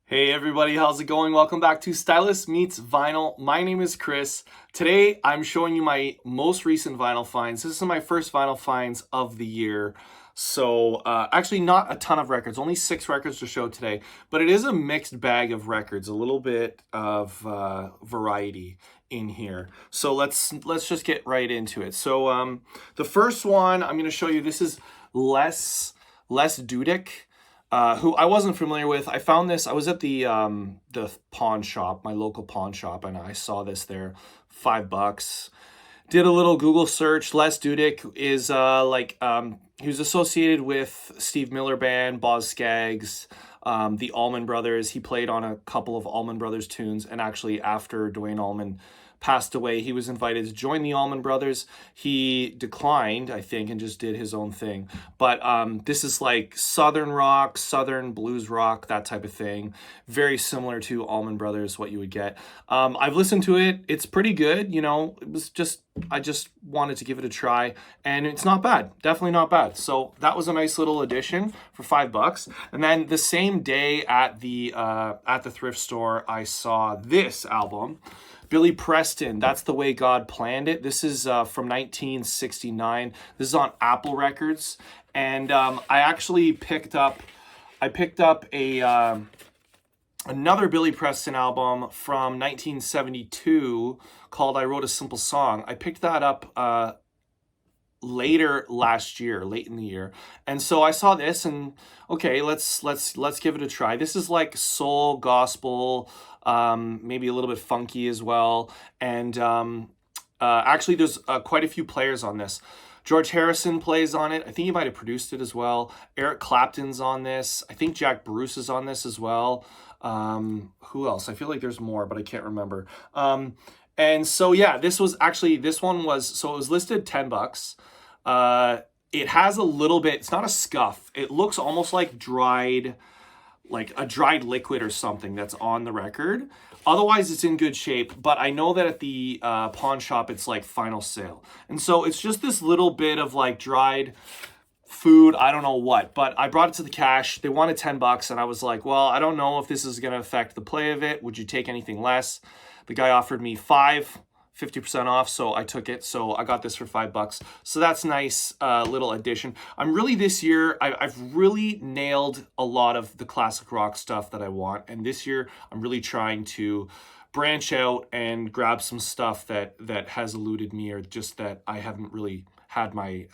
Hey everybody, how's it going? Welcome back to Stylist Meets Vinyl. My name is Chris. Today I'm showing you my most recent vinyl finds. This is my first vinyl finds of the year. So actually not a ton of records, only 6 records to show today, but it is a mixed bag of records, a little bit of variety in here. So let's just get right into it. So the first one I'm going to show you, this is Les Dudek, who I wasn't familiar with. I found this. I was at the pawn shop, my local pawn shop, and I saw this there, $5. Did a little Google search. Les Dudek is he was associated with Steve Miller Band, Boz Scaggs, the Allman Brothers. He played on a couple of Allman Brothers tunes, and actually after Duane Allman passed away, he was invited to join the Allman Brothers. He declined, I think, and just did his own thing. But this is like Southern rock, Southern blues rock, that type of thing. Very similar to Allman Brothers, what you would get. I've listened to it. It's pretty good. You know, I just wanted to give it a try, and it's not bad. Definitely not bad. So that was a nice little addition for $5. And then the same day at the thrift store, I saw this album. Billy Preston, That's the Way God Planned It. This is from 1969. This is on Apple Records. And I actually picked up a another Billy Preston album from 1972 called I Wrote a Simple Song. I picked that up later last year, late in the year. And so I saw this and okay, let's give it a try. This is like soul, gospel, maybe a little bit funky as well. And actually there's quite a few players on this. George Harrison plays on it. I think he might have produced it as well. Eric Clapton's on this. I think Jack Bruce is on this as well. Who else? I feel like there's more, but I can't remember. And so yeah, this one was, so it was listed $10. It has a little bit, it's not a scuff. It looks almost like a dried liquid or something that's on the record. Otherwise, it's in good shape, but I know that at the pawn shop, it's like final sale. And so it's just this little bit of like dried food, I don't know what, but I brought it to the cash. They wanted $10, and I was like, well, I don't know if this is going to affect the play of it. Would you take anything less? The guy offered me 50% off, so I took it. So I got this for $5. So that's nice little addition. I'm really this year, I've really nailed a lot of the classic rock stuff that I want. And this year, I'm really trying to branch out and grab some stuff that has eluded me, or just that I haven't really had my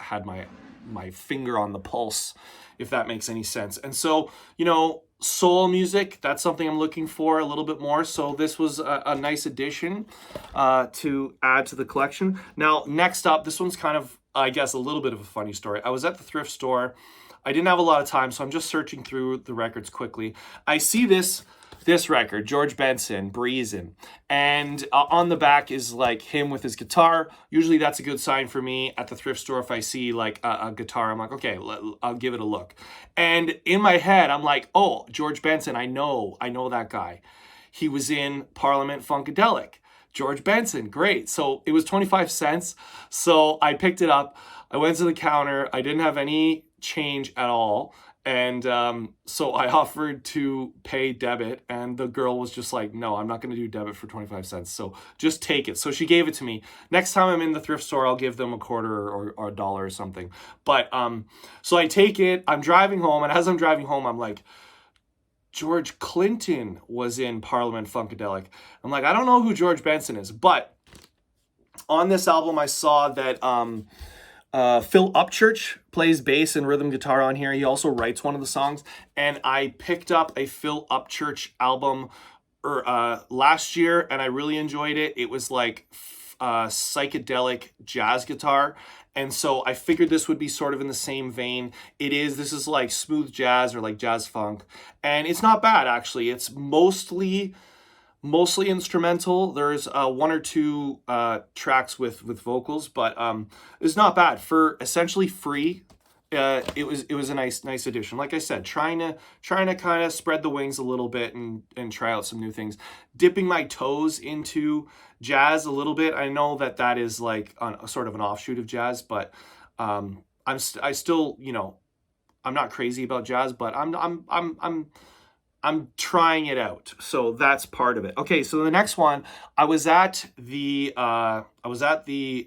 finger on the pulse, if that makes any sense. And so, you know, soul music, that's something I'm looking for a little bit more. So this was a nice addition to add to the collection. Now, next up, this one's kind of, I guess, a little bit of a funny story. I was at the thrift store. I didn't have a lot of time, so I'm just searching through the records quickly. I see this record, George Benson, Breezin', and on the back is like him with his guitar. Usually that's a good sign for me at the thrift store. If I see like a guitar, I'm like, okay, I'll give it a look. And in my head, I'm like, oh, George Benson, I know that guy. He was in Parliament Funkadelic. George Benson, great. So it was 25 cents. So I picked it up. I went to the counter. I didn't have any change at all. And so I offered to pay debit, and the girl was just like, no, I'm not going to do debit for 25 cents. So just take it. So she gave it to me. Next time I'm in the thrift store, I'll give them a quarter or $1 or something. But so I take it. I'm driving home. And as I'm driving home, I'm like, George Clinton was in Parliament Funkadelic. I'm like, I don't know who George Benson is. But on this album, I saw that Phil Upchurch plays bass and rhythm guitar on here. He also writes one of the songs. And I picked up a Phil Upchurch album last year, and I really enjoyed it. It was like psychedelic jazz guitar. And so I figured this would be sort of in the same vein. This is like smooth jazz or like jazz funk. And it's not bad, actually. It's mostly instrumental. There's 1 or 2 tracks with vocals, but it's not bad for essentially free. It was a nice addition. Like I said, trying to kind of spread the wings a little bit and try out some new things. Dipping my toes into jazz a little bit. I know that is like a sort of an offshoot of jazz, but I still, you know, I'm not crazy about jazz, but I'm I'm trying it out. So that's part of it. Okay, so the next one, I was at the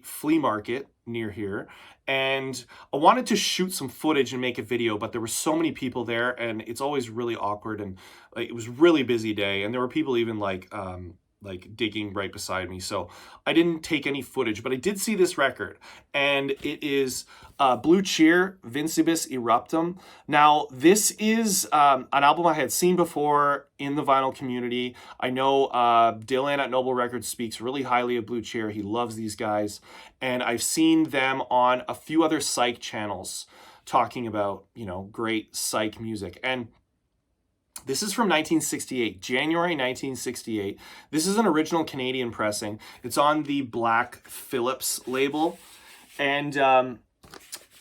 flea market near here, and I wanted to shoot some footage and make a video, but there were so many people there, and it's always really awkward, and like, it was really busy day, and there were people even like digging right beside me. So I didn't take any footage, but I did see this record, and it is Blue Cheer, Vincebus Eruptum. Now, this is an album I had seen before in the vinyl community. I know Dylan at Noble Records speaks really highly of Blue Cheer. He loves these guys, and I've seen them on a few other psych channels talking about, you know, great psych music. And this is from 1968, January 1968. This is an original Canadian pressing. It's on the Black Phillips label, and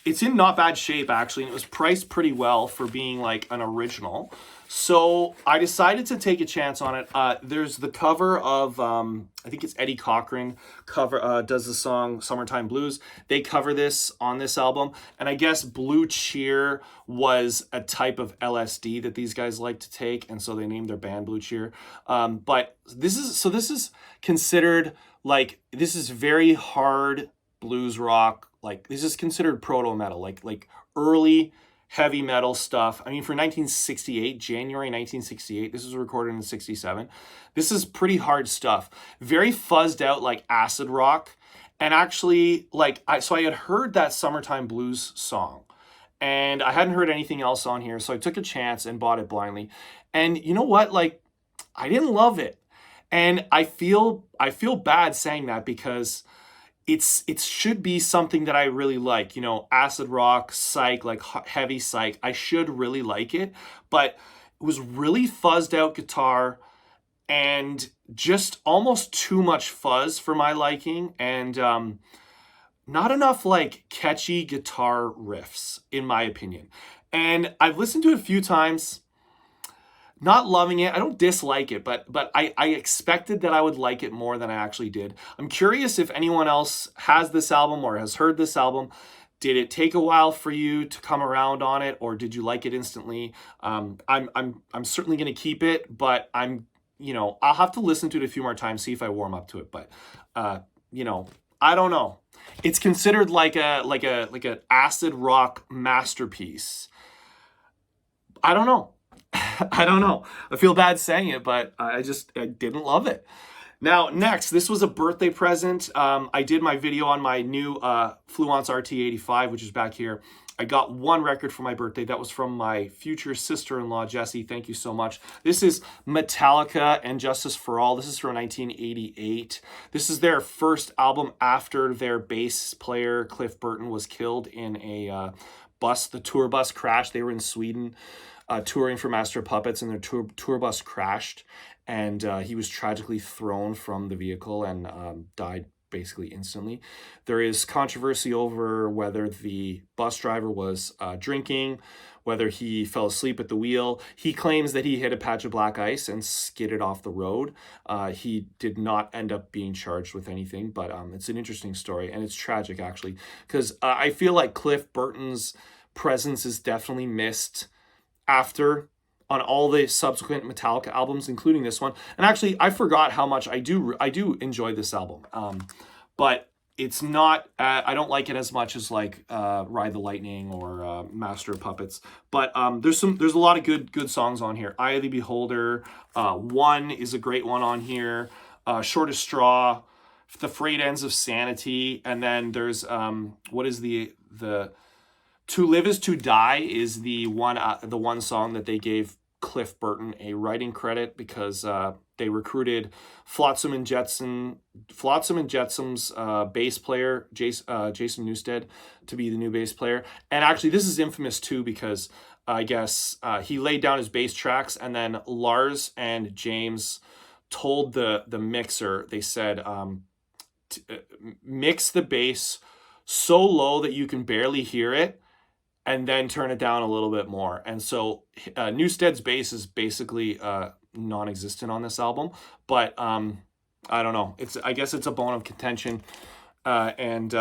it's in not bad shape, actually, and it was priced pretty well for being like an original. So I decided to take a chance on it. There's the cover of, I think it's Eddie Cochran does the song Summertime Blues. They cover this on this album. And I guess Blue Cheer was a type of LSD that these guys like to take. And so they named their band Blue Cheer. But this is considered like, this is very hard blues rock. Like, this is considered proto metal, like early heavy metal stuff. I mean, for 1968, January 1968, this was recorded in 67. This is pretty hard stuff. Very fuzzed out, like acid rock. And actually, so I had heard that Summertime Blues song, and I hadn't heard anything else on here. So I took a chance and bought it blindly. And you know what? Like, I didn't love it. And I feel bad saying that, because it should be something that I really like, you know, acid rock, psych, like heavy psych. I should really like it, but it was really fuzzed out guitar and just almost too much fuzz for my liking, and not enough like catchy guitar riffs, in my opinion. And I've listened to it a few times. Not loving it. I don't dislike it, but I expected that I would like it more than I actually did. I'm curious if anyone else has this album or has heard this album. Did it take a while for you to come around on it, or did you like it instantly? I'm certainly going to keep it, but I'll have to listen to it a few more times, see if I warm up to it. But I don't know. It's considered like an acid rock masterpiece. I don't know. I don't know. I feel bad saying it, but I didn't love it. Now, next, this was a birthday present. I did my video on my new Fluence RT85, which is back here. I got one record for my birthday. That was from my future sister-in-law, Jessie. Thank you so much. This is Metallica and Justice for All. This is from 1988. This is their first album after their bass player, Cliff Burton, was killed in a the tour bus crashed. They were in Sweden touring for Master of Puppets, and their tour bus crashed, and he was tragically thrown from the vehicle and died basically instantly. There is controversy over whether the bus driver was drinking, whether he fell asleep at the wheel. He claims that he hit a patch of black ice and skidded off the road. He did not end up being charged with anything, but it's an interesting story, and it's tragic, actually, because I feel like Cliff Burton's presence is definitely missed after on all the subsequent Metallica albums, including this one. And actually, I forgot how much I do enjoy this album, but it's not. I don't like it as much as like Ride the Lightning or Master of Puppets. But there's a lot of good songs on here. Eye of the Beholder, One is a great one on here. Shortest Straw, The Frayed Ends of Sanity, and then there's what is the To Live Is To Die is the one song that they gave Cliff Burton a writing credit, because they recruited Flotsam and Jetsom's bass player, Jason Newsted, to be the new bass player. And actually, this is infamous too, because I guess he laid down his bass tracks, and then Lars and James told the mixer, they said, mix the bass so low that you can barely hear it, and then turn it down a little bit more. And so Newsted's bass is basically non-existent on this album. But I don't know. I guess it's a bone of contention. And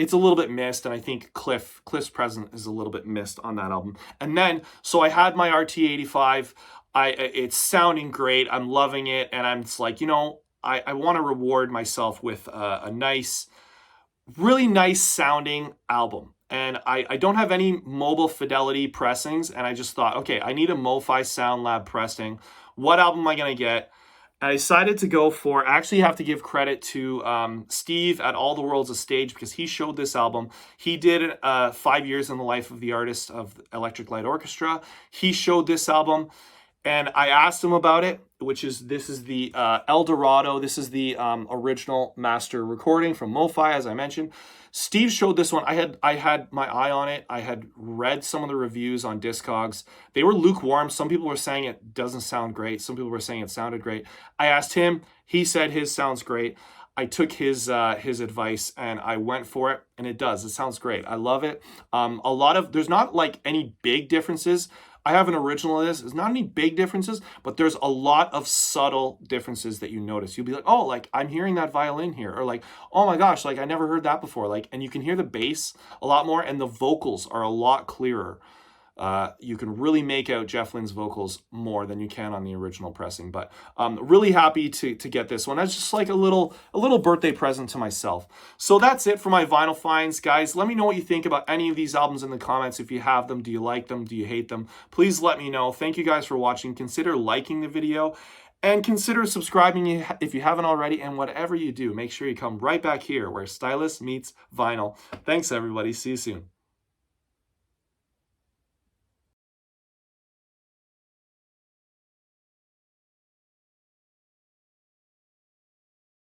it's a little bit missed. And I think Cliff's presence is a little bit missed on that album. And then, so I had my RT85. It's sounding great. I'm loving it. And I'm just like, you know, I want to reward myself with a nice, really nice sounding album. And I don't have any mobile fidelity pressings. And I just thought, okay, I need a MoFi Sound Lab pressing. What album am I going to get? I decided to go for, I actually have to give credit to Steve at All the World's a Stage, because he showed this album. He did 5 years in the life of the artist of Electric Light Orchestra. He showed this album, and I asked him about it, this is the El Dorado. This is the original master recording from MoFi, as I mentioned. Steve showed this one. I had my eye on it. I had read some of the reviews on Discogs. They were lukewarm. Some people were saying it doesn't sound great. Some people were saying it sounded great. I asked him. He said his sounds great. I took his advice and I went for it, and it does. It sounds great. I love it. There's not like any big differences. I have an original of this. There's not any big differences, but there's a lot of subtle differences that you notice. You'll be like, oh, like I'm hearing that violin here, or like, oh my gosh, like I never heard that before. Like, and you can hear the bass a lot more, and the vocals are a lot clearer. You can really make out Jeff Lynne's vocals more than you can on the original pressing. But really happy to get this one. That's just like a little birthday present to myself. So that's it for my vinyl finds, guys. Let me know what you think about any of these albums in the comments. If you have them, do you like them? Do you hate them? Please let me know. Thank you guys for watching. Consider liking the video. And consider subscribing if you haven't already. And whatever you do, make sure you come right back here where Stylus meets vinyl. Thanks, everybody. See you soon.